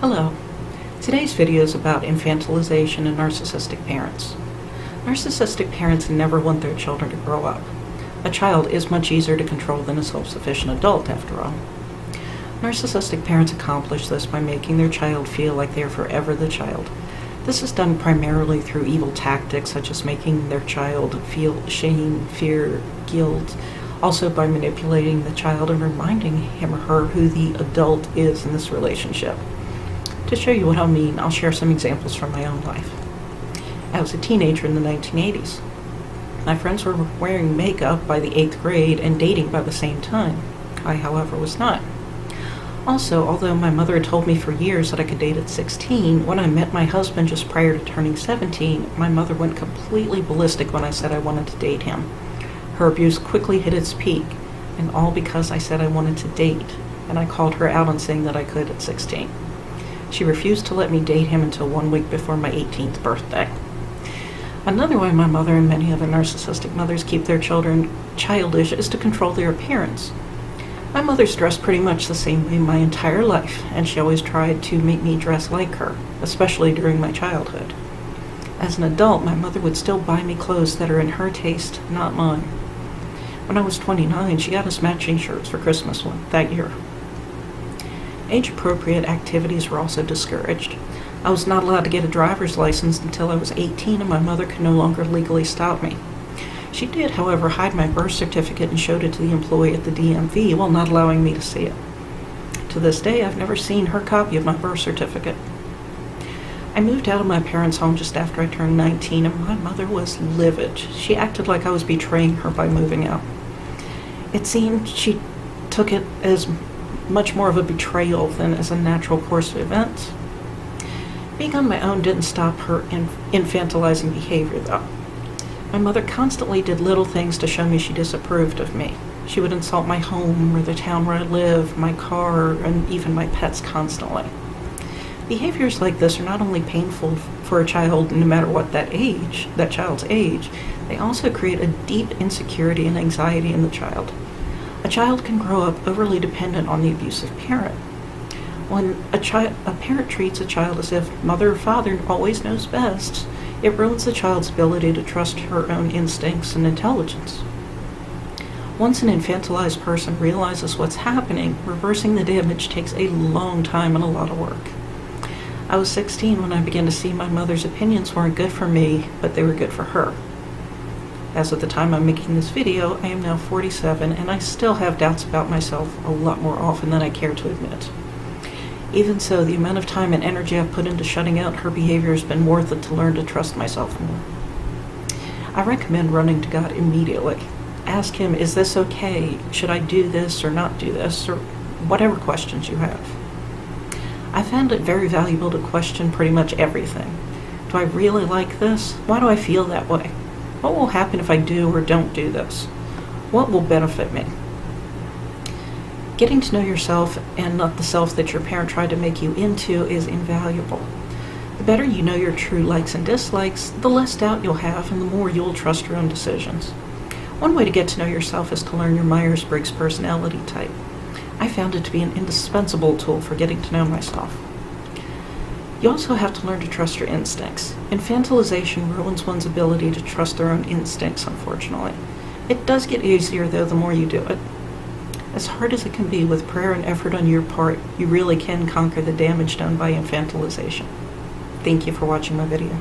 Hello. Today's video is about infantilization and narcissistic parents. Narcissistic parents never want their children to grow up. A child is much easier to control than a self-sufficient adult, after all. Narcissistic parents accomplish this by making their child feel like they are forever the child. This is done primarily through evil tactics such as making their child feel shame, fear, guilt, also by manipulating the child and reminding him or her who the adult is in this relationship. To show you what I mean, I'll share some examples from my own life. I was a teenager in the 1980s. My friends were wearing makeup by the 8th grade and dating by the same time. I, however, was not. Also, although my mother had told me for years that I could date at 16, when I met my husband just prior to turning 17, my mother went completely ballistic when I said I wanted to date him. Her abuse quickly hit its peak, and all because I said I wanted to date, and I called her out on saying that I could at 16. She refused to let me date him until 1 week before my 18th birthday. Another way my mother and many other narcissistic mothers keep their children childish is to control their appearance. My mother's dressed pretty much the same way my entire life, and she always tried to make me dress like her, especially during my childhood. As an adult, my mother would still buy me clothes that are in her taste, not mine. When I was 29, she got us matching shirts for Christmas that year. Age-appropriate activities were also discouraged. I was not allowed to get a driver's license until I was 18, and my mother could no longer legally stop me. She did, however, hide my birth certificate and showed it to the employee at the DMV while not allowing me to see it. To this day, I've never seen her copy of my birth certificate. I moved out of my parents' home just after I turned 19, and my mother was livid. She acted like I was betraying her by moving out. It seemed she took it as much more of a betrayal than as a natural course of events. Being on my own didn't stop her infantilizing behavior, though. My mother constantly did little things to show me she disapproved of me. She would insult my home or the town where I live, my car, and even my pets constantly. Behaviors like this are not only painful for a child, no matter what that child's age, they also create a deep insecurity and anxiety in the child. A child can grow up overly dependent on the abusive parent. When a parent treats a child as if mother or father always knows best, it ruins the child's ability to trust her own instincts and intelligence. Once an infantilized person realizes what's happening, reversing the damage takes a long time and a lot of work. I was 16 when I began to see my mother's opinions weren't good for me, but they were good for her. As of the time I'm making this video, I am now 47, and I still have doubts about myself a lot more often than I care to admit. Even so, the amount of time and energy I've put into shutting out her behavior has been worth it to learn to trust myself more. I recommend running to God immediately. Ask Him, is this okay? Should I do this or not do this? Or whatever questions you have. I found it very valuable to question pretty much everything. Do I really like this? Why do I feel that way? What will happen if I do or don't do this? What will benefit me? Getting to know yourself and not the self that your parent tried to make you into is invaluable. The better you know your true likes and dislikes, the less doubt you'll have and the more you'll trust your own decisions. One way to get to know yourself is to learn your Myers-Briggs personality type. I found it to be an indispensable tool for getting to know myself. You also have to learn to trust your instincts. Infantilization ruins one's ability to trust their own instincts, unfortunately. It does get easier, though, the more you do it. As hard as it can be, with prayer and effort on your part, you really can conquer the damage done by infantilization. Thank you for watching my video.